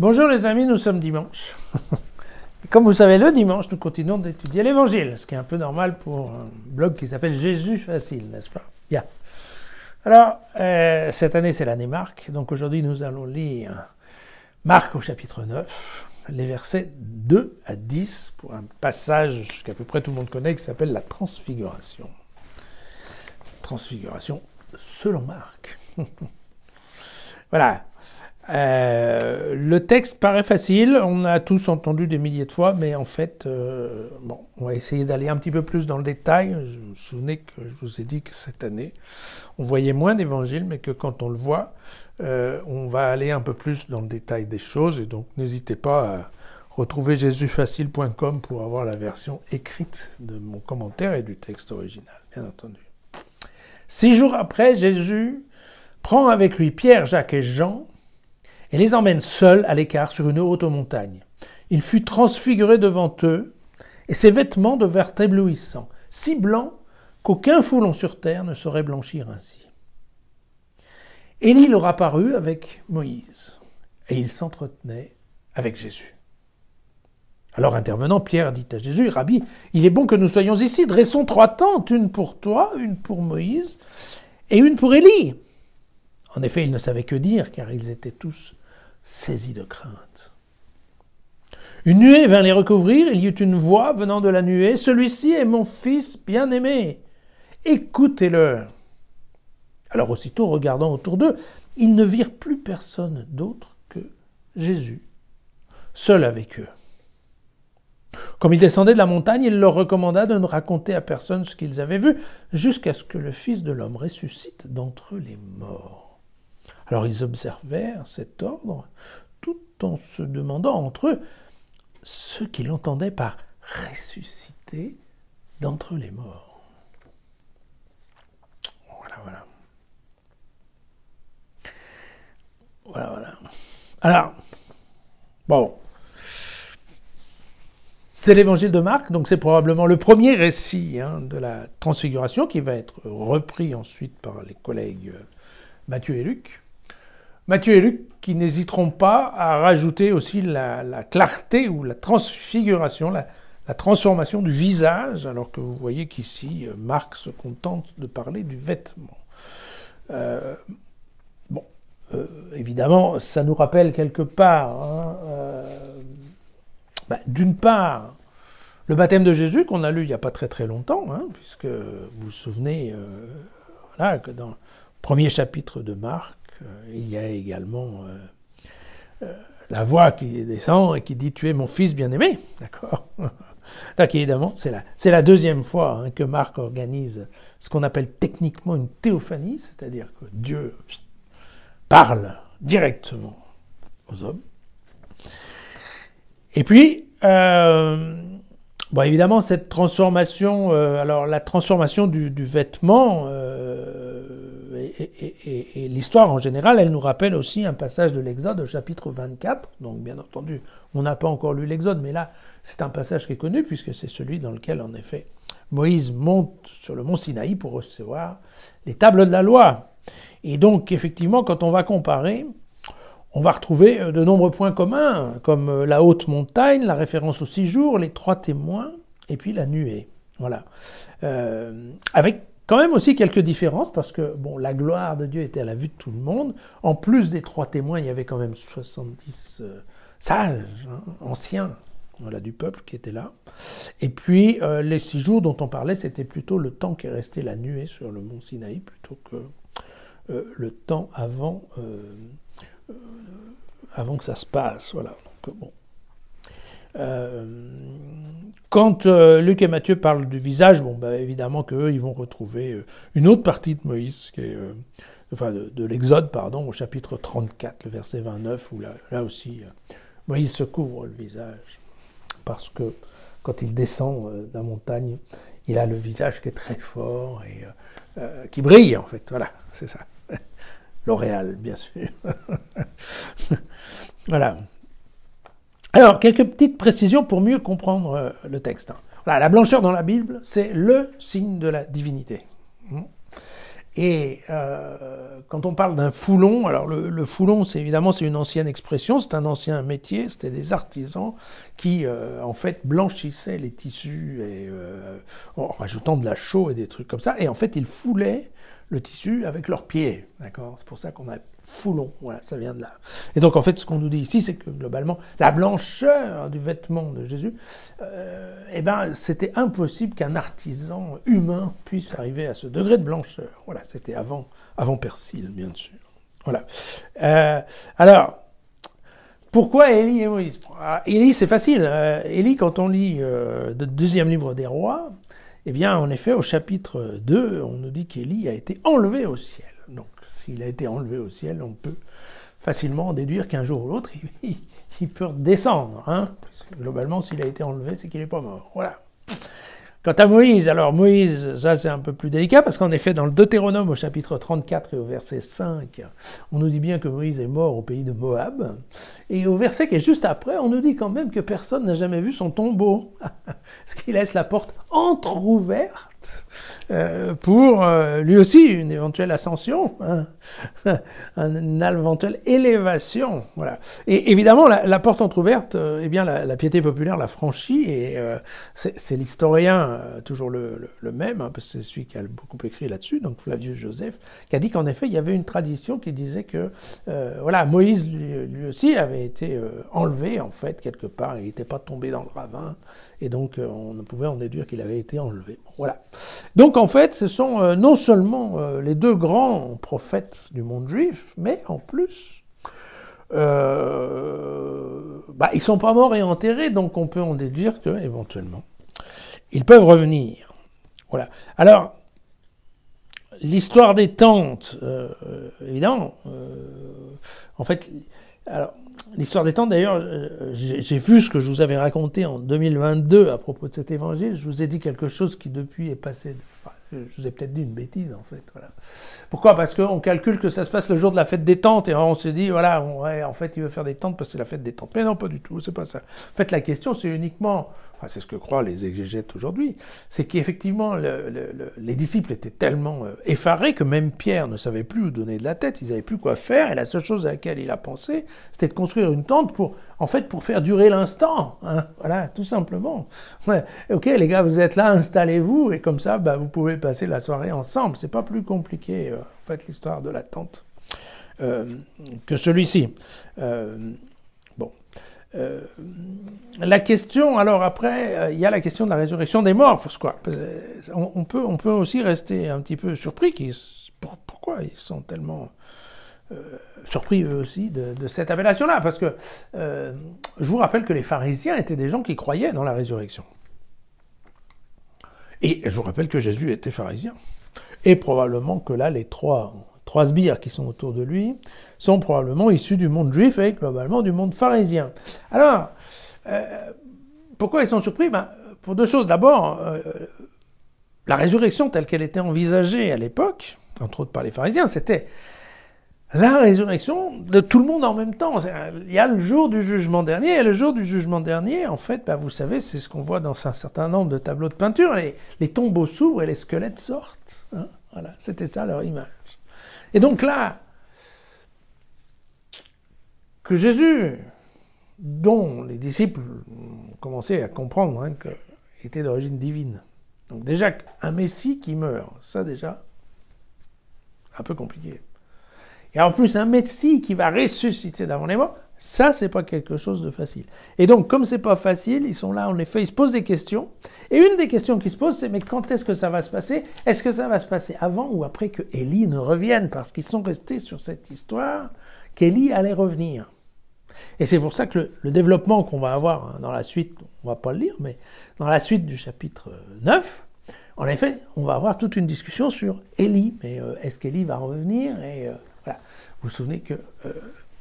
Bonjour les amis, nous sommes dimanche. Comme vous savez, le dimanche, nous continuons d'étudier l'Évangile, ce qui est un peu normal pour un blog qui s'appelle Jésus Facile, n'est-ce pas? Bien. Alors, cette année, c'est l'année Marc, donc aujourd'hui, nous allons lire Marc au chapitre 9, les versets 2 à 10, pour un passage qu'à peu près tout le monde connaît, qui s'appelle la Transfiguration. Transfiguration selon Marc. Voilà. Le texte paraît facile, on a tous entendu des milliers de fois, mais en fait, on va essayer d'aller un petit peu plus dans le détail. Je me souvenais que je vous ai dit que cette année, on voyait moins d'évangiles, mais que quand on le voit, on va aller un peu plus dans le détail des choses, et donc n'hésitez pas à retrouver jésusfacile.com pour avoir la version écrite de mon commentaire et du texte original, bien entendu. 6 jours après, Jésus prend avec lui Pierre, Jacques et Jean, et les emmène seuls à l'écart sur une haute montagne. Il fut transfiguré devant eux, et ses vêtements devinrent éblouissants, si blancs qu'aucun foulon sur terre ne saurait blanchir ainsi. Élie leur apparut avec Moïse, et il s'entretenait avec Jésus. Alors intervenant, Pierre dit à Jésus, « Rabbi, il est bon que nous soyons ici, dressons 3 tentes, une pour toi, une pour Moïse, et une pour Élie. » En effet, ils ne savaient que dire, car ils étaient tous saisis de crainte. Une nuée vint les recouvrir, il y eut une voix venant de la nuée, « Celui-ci est mon fils bien-aimé, écoutez-le. » Alors aussitôt, regardant autour d'eux, ils ne virent plus personne d'autre que Jésus, seul avec eux. Comme ils descendaient de la montagne, il leur recommanda de ne raconter à personne ce qu'ils avaient vu, jusqu'à ce que le Fils de l'homme ressuscite d'entre les morts. Alors ils observèrent cet ordre, tout en se demandant entre eux ce qu'il entendait par « ressusciter d'entre les morts ». Voilà. Alors, bon, c'est l'évangile de Marc, donc c'est probablement le premier récit de la transfiguration qui va être repris ensuite par les collègues Matthieu et Luc. Matthieu et Luc qui n'hésiteront pas à rajouter aussi la clarté ou la transfiguration, la transformation du visage, alors que vous voyez qu'ici, Marc se contente de parler du vêtement. Évidemment, ça nous rappelle quelque part, d'une part, le baptême de Jésus qu'on a lu il n'y a pas très très longtemps, puisque vous vous souvenez que dans le premier chapitre de Marc, il y a également la voix qui descend et qui dit « Tu es mon fils bien-aimé ». D'accord. Donc évidemment, c'est la deuxième fois que Marc organise ce qu'on appelle techniquement une théophanie, c'est-à-dire que Dieu parle directement aux hommes. Et puis, évidemment, cette transformation, alors la transformation du vêtement et l'histoire en général, elle nous rappelle aussi un passage de l'Exode au chapitre 24. Donc, bien entendu, on n'a pas encore lu l'Exode, mais là, c'est un passage qui est connu, puisque c'est celui dans lequel, en effet, Moïse monte sur le mont Sinaï pour recevoir les tables de la loi. Et donc, effectivement, quand on va comparer, on va retrouver de nombreux points communs, comme la haute montagne, la référence aux 6 jours, les 3 témoins, et puis la nuée. Voilà. Avec quand même aussi quelques différences, parce que la gloire de Dieu était à la vue de tout le monde. En plus des 3 témoins, il y avait quand même 70 sages, anciens, du peuple qui étaient là. Et puis, les 6 jours dont on parlait, c'était plutôt le temps qu'est resté la nuée sur le mont Sinaï, plutôt que le temps avant que ça se passe. Voilà. Donc, quand Luc et Matthieu parlent du visage, évidemment qu'eux, ils vont retrouver une autre partie de Moïse, qui est, de l'Exode, au chapitre 34, le verset 29, où là aussi, Moïse se couvre le visage, parce que quand il descend de la montagne, il a le visage qui est très fort et qui brille, en fait. Voilà, c'est ça. L'Oréal, bien sûr. Voilà. Alors, quelques petites précisions pour mieux comprendre le texte. Voilà, la blancheur dans la Bible, c'est le signe de la divinité. Et quand on parle d'un foulon, alors le foulon, c'est évidemment c'est une ancienne expression, c'est un ancien métier, c'était des artisans qui en fait blanchissaient les tissus et, en rajoutant de la chaux et des trucs comme ça, et en fait ils foulaient le tissu avec leurs pieds, d'accord? C'est pour ça qu'on a foulon, voilà, ça vient de là. Et donc en fait ce qu'on nous dit ici, c'est que globalement la blancheur du vêtement de Jésus, eh ben c'était impossible qu'un artisan humain puisse arriver à ce degré de blancheur. Voilà, c'était avant Persil, bien sûr. Voilà. Alors, pourquoi Élie et Moïse? Élie, c'est facile. Élie, quand on lit le deuxième livre des rois, eh bien, en effet, au chapitre 2, on nous dit qu'Élie a été enlevé au ciel. Donc, s'il a été enlevé au ciel, on peut facilement en déduire qu'un jour ou l'autre, il peut redescendre. Hein, globalement, s'il a été enlevé, c'est qu'il n'est pas mort. Voilà. Quant à Moïse, alors Moïse, ça c'est un peu plus délicat, parce qu'en effet, dans le Deutéronome, au chapitre 34 et au verset 5, on nous dit bien que Moïse est mort au pays de Moab, et au verset qui est juste après, on nous dit quand même que personne n'a jamais vu son tombeau, ce qui laisse la porte entrouverte pour lui aussi une éventuelle ascension, hein, une éventuelle élévation. Voilà. Et évidemment, la porte entrouverte, eh bien, la piété populaire l'a franchie, et c'est l'historien, toujours le même, hein, parce que c'est celui qui a beaucoup écrit là-dessus, donc Flavius Joseph, qui a dit qu'en effet, il y avait une tradition qui disait que voilà, Moïse, lui aussi, avait été enlevé, en fait, quelque part, il n'était pas tombé dans le ravin, et donc on pouvait en déduire qu'il avait été enlevé. Bon, voilà. Donc en fait, ce sont non seulement les deux grands prophètes du monde juif, mais en plus, ils sont pas morts et enterrés, donc on peut en déduire que éventuellement ils peuvent revenir. Voilà. Alors, l'histoire des tentes, évidemment, en fait, alors, l'histoire des tentes, d'ailleurs, j'ai vu ce que je vous avais raconté en 2022 à propos de cet évangile. Je vous ai dit quelque chose qui depuis est passé. Enfin, je vous ai peut-être dit une bêtise, en fait. Voilà. Pourquoi? Parce qu'on calcule que ça se passe le jour de la fête des tentes et on se dit, voilà, ouais, en fait, il veut faire des tentes parce que c'est la fête des tentes. Mais non, pas du tout, c'est pas ça. En fait, la question, c'est uniquement, enfin, c'est ce que croient les exégètes aujourd'hui, c'est qu'effectivement, les disciples étaient tellement effarés que même Pierre ne savait plus où donner de la tête, ils savaient plus quoi faire, et la seule chose à laquelle il a pensé, c'était de construire une tente pour faire durer l'instant, hein, voilà, tout simplement. Ouais, ok, les gars, vous êtes là, installez-vous, et comme ça, vous pouvez passer la soirée ensemble. C'est pas plus compliqué, en fait, l'histoire de la tente que celui-ci. La question, alors après, il y a la question de la résurrection des morts. On peut aussi rester un petit peu surpris. Pourquoi ils sont tellement surpris eux aussi de cette appellation-là? Parce que je vous rappelle que les pharisiens étaient des gens qui croyaient dans la résurrection. Et je vous rappelle que Jésus était pharisien. Et probablement que là, les trois sbires qui sont autour de lui sont probablement issus du monde juif et globalement du monde pharisien. Alors, pourquoi ils sont surpris? Pour deux choses. D'abord, la résurrection telle qu'elle était envisagée à l'époque, entre autres par les pharisiens, c'était la résurrection de tout le monde en même temps. Il y a le jour du jugement dernier, et le jour du jugement dernier, en fait, vous savez, c'est ce qu'on voit dans un certain nombre de tableaux de peinture, les tombeaux s'ouvrent et les squelettes sortent. Hein, voilà, c'était ça leur image. Et donc là, que Jésus, dont les disciples ont commencé à comprendre qu'il était d'origine divine, donc déjà, un Messie qui meurt, ça déjà, un peu compliqué. Et en plus, un Messie qui va ressusciter d'avant les morts, ça, c'est pas quelque chose de facile. Et donc, comme c'est pas facile, ils sont là, en effet, ils se posent des questions. Et une des questions qui se posent, c'est, mais quand est-ce que ça va se passer? Est-ce que ça va se passer avant ou après que Élie ne revienne? Parce qu'ils sont restés sur cette histoire qu'Élie allait revenir. Et c'est pour ça que le développement qu'on va avoir dans la suite, on va pas le lire, mais dans la suite du chapitre 9, en effet, on va avoir toute une discussion sur Élie. Mais est-ce qu'Élie va revenir? Et voilà. Vous vous souvenez que,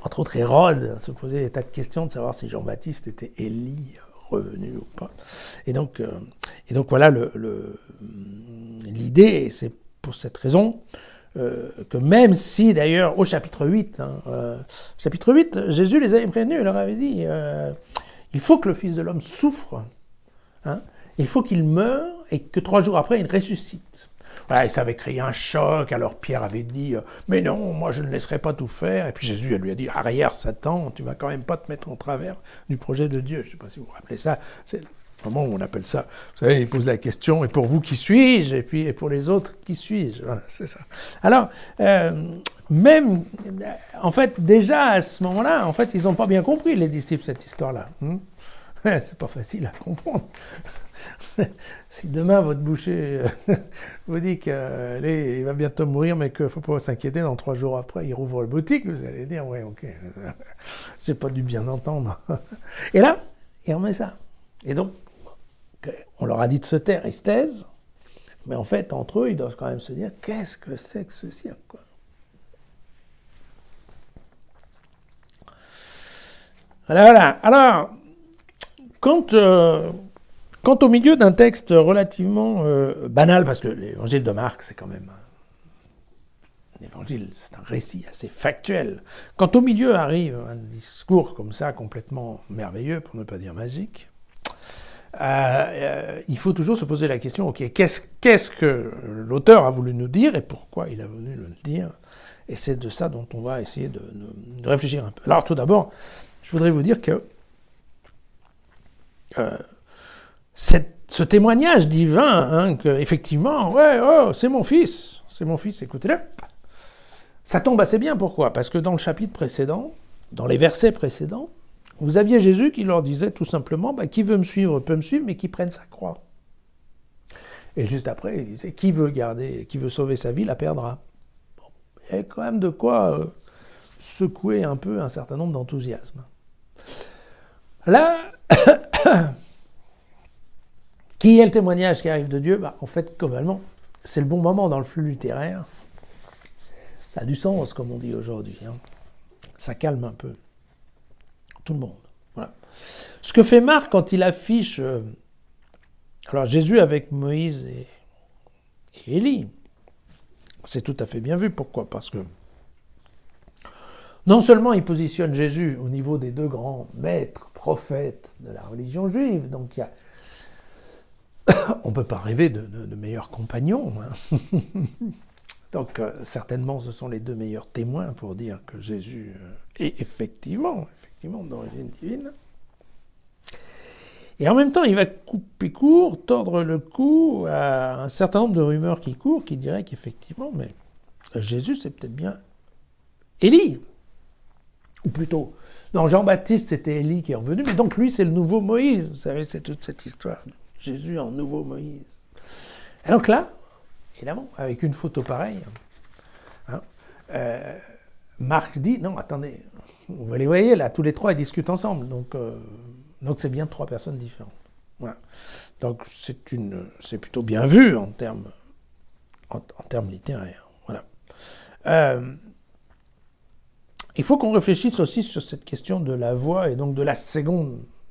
entre autres, Hérode se posait des tas de questions de savoir si Jean-Baptiste était Élie revenu ou pas. Et donc voilà, l'idée, c'est pour cette raison que même si, d'ailleurs, au chapitre 8, chapitre 8, Jésus les avait prévenus, il leur avait dit il faut que le Fils de l'homme souffre, hein, il faut qu'il meure et que 3 jours après, il ressuscite. voilà, et ça avait créé un choc. Alors Pierre avait dit mais non, moi je ne laisserai pas tout faire. Et puis Jésus lui a dit arrière Satan, tu vas quand même pas te mettre en travers du projet de Dieu. Je ne sais pas si vous vous rappelez ça. C'est le moment où on appelle ça. Vous savez, il pose la question et pour vous qui suis-je, et puis et pour les autres qui suis-je. Voilà, c'est ça. Alors même en fait déjà à ce moment-là, en fait ils n'ont pas bien compris les disciples cette histoire-là. C'est pas facile à comprendre. Si demain votre boucher vous dit qu'il va bientôt mourir, mais qu'il ne faut pas s'inquiéter, dans 3 jours après, il rouvre la boutique, vous allez dire, ouais, ok, c'est pas du bien d'entendre. Et là, il remet ça. Et donc, on leur a dit de se taire, ils se taisent, mais en fait, entre eux, ils doivent quand même se dire, qu'est-ce que c'est que ce cirque, quoi. Voilà. Alors, quand au milieu d'un texte relativement banal, parce que l'évangile de Marc, c'est quand même un évangile, c'est un récit assez factuel. Quand au milieu arrive un discours comme ça, complètement merveilleux, pour ne pas dire magique, il faut toujours se poser la question, ok, qu'est-ce que l'auteur a voulu nous dire et pourquoi il a voulu le dire? Et c'est de ça dont on va essayer de réfléchir un peu. Alors tout d'abord, je voudrais vous dire que ce témoignage divin, que effectivement, ouais, oh, c'est mon fils, écoutez-le, ça tombe assez bien. Pourquoi? Parce que dans le chapitre précédent, dans les versets précédents, vous aviez Jésus qui leur disait tout simplement, qui veut me suivre peut me suivre, mais qui prenne sa croix. Et juste après, il disait, qui veut sauver sa vie, la perdra. Bon, il y a quand même de quoi secouer un peu un certain nombre d'enthousiasmes. Là, qui est le témoignage qui arrive de Dieu? En fait, globalement, c'est le bon moment dans le flux littéraire. Ça a du sens, comme on dit aujourd'hui. Ça calme un peu tout le monde. Voilà. Ce que fait Marc quand il affiche alors Jésus avec Moïse et Élie, c'est tout à fait bien vu. Pourquoi? Parce que non seulement il positionne Jésus au niveau des 2 grands maîtres, prophètes de la religion juive, donc on ne peut pas rêver de meilleurs compagnons. Donc certainement ce sont les 2 meilleurs témoins pour dire que Jésus est effectivement d'origine divine. Et en même temps, il va couper court, tordre le cou à un certain nombre de rumeurs qui courent, qui diraient qu'effectivement, mais Jésus, c'est peut-être bien Élie. Ou plutôt, non, Jean-Baptiste, c'était Élie qui est revenu, mais donc lui, c'est le nouveau Moïse. Vous savez, c'est toute cette histoire. Jésus en nouveau Moïse. Et donc là, évidemment, avec une photo pareille, Marc dit, non, attendez, vous les voyez là, tous les 3, ils discutent ensemble, donc c'est bien 3 personnes différentes. Voilà. Donc c'est plutôt bien vu en termes littéraires. Voilà. Il faut qu'on réfléchisse aussi sur cette question de la voix et donc de la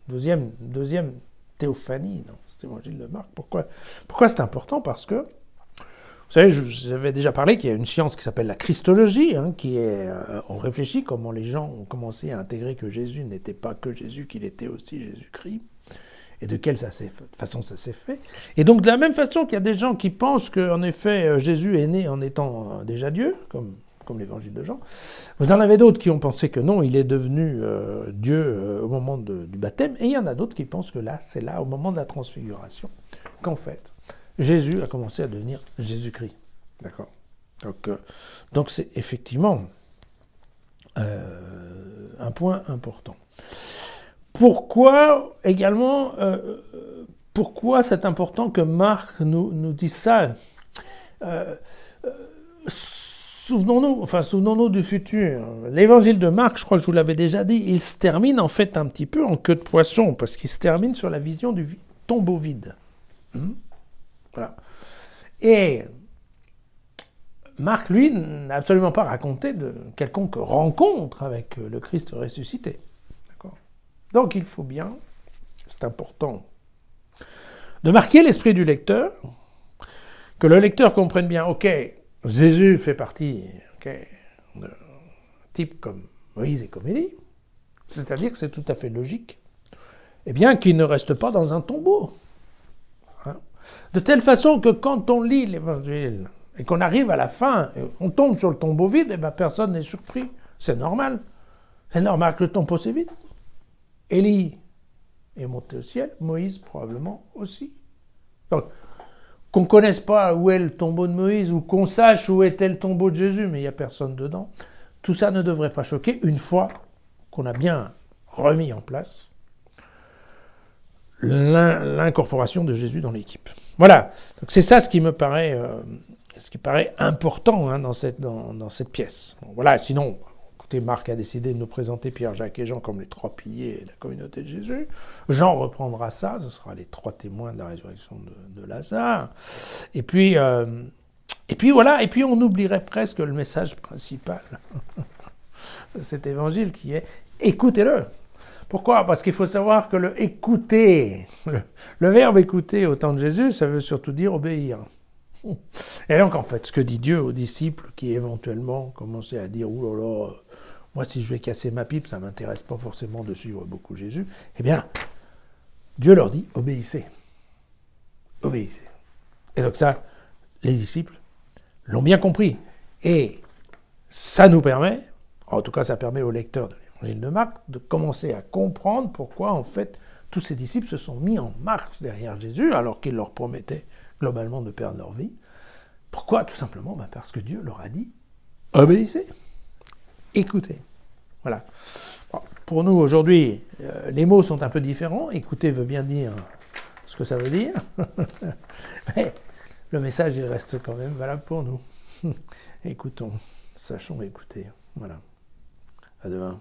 deuxième théophanie dans cet évangile de Marc. Pourquoi c'est important? Parce que, vous savez, j'avais déjà parlé qu'il y a une science qui s'appelle la christologie, on réfléchit comment les gens ont commencé à intégrer que Jésus n'était pas que Jésus, qu'il était aussi Jésus-Christ, et de quelle façon ça s'est fait. Et donc de la même façon qu'il y a des gens qui pensent qu'en effet Jésus est né en étant déjà Dieu, comme l'évangile de Jean, vous en avez d'autres qui ont pensé que non, il est devenu Dieu au moment du baptême, et il y en a d'autres qui pensent que là, c'est là, au moment de la transfiguration, qu'en fait, Jésus a commencé à devenir Jésus-Christ. D'accord. Donc c'est effectivement un point important. Pourquoi également, pourquoi c'est important que Marc nous dise ça? Souvenons-nous du futur. L'évangile de Marc, je crois que je vous l'avais déjà dit, il se termine en fait un petit peu en queue de poisson, parce qu'il se termine sur la vision du tombeau vide. Voilà. Et Marc, lui, n'a absolument pas raconté de quelconque rencontre avec le Christ ressuscité. D'accord. Donc il faut bien, c'est important, de marquer l'esprit du lecteur, que le lecteur comprenne bien, ok, Jésus fait partie de types comme Moïse et comme Élie, c'est-à-dire que c'est tout à fait logique, eh bien qu'il ne reste pas dans un tombeau. De telle façon que quand on lit l'Évangile et qu'on arrive à la fin, on tombe sur le tombeau vide, et ben personne n'est surpris. C'est normal. C'est normal que le tombeau s'est vide. Élie est monté au ciel, Moïse probablement aussi. Donc, qu'on ne connaisse pas où est le tombeau de Moïse, ou qu'on sache où était le tombeau de Jésus, mais il n'y a personne dedans, tout ça ne devrait pas choquer une fois qu'on a bien remis en place l'incorporation de Jésus dans l'équipe. Voilà, donc c'est ça ce qui me paraît, important dans cette pièce. Bon, voilà, sinon, écoutez, Marc a décidé de nous présenter Pierre, Jacques et Jean comme les 3 piliers de la communauté de Jésus. Jean reprendra ça, ce sera les 3 témoins de la résurrection de Lazare. Et puis voilà, et puis on oublierait presque le message principal de cet évangile qui est « écoutez-le ». Pourquoi ? Parce qu'il faut savoir que le « écouter », le verbe « écouter » au temps de Jésus, ça veut surtout dire « obéir ». Et donc, en fait, ce que dit Dieu aux disciples qui éventuellement commençaient à dire « ouh là là, moi si je vais casser ma pipe, ça ne m'intéresse pas forcément de suivre beaucoup Jésus », eh bien, Dieu leur dit « obéissez ». Obéissez. Et donc ça, les disciples l'ont bien compris. Et ça nous permet, en tout cas ça permet aux lecteurs de l'Évangile de Marc, de commencer à comprendre pourquoi, en fait, tous ces disciples se sont mis en marche derrière Jésus, alors qu'il leur promettait globalement de perdre leur vie. Pourquoi ? Tout simplement parce que Dieu leur a dit « obéissez, écoutez ». Voilà. Bon, pour nous, aujourd'hui, les mots sont un peu différents. « Écouter » veut bien dire ce que ça veut dire, mais le message, il reste quand même valable pour nous. Écoutons, sachons écouter. Voilà. À demain.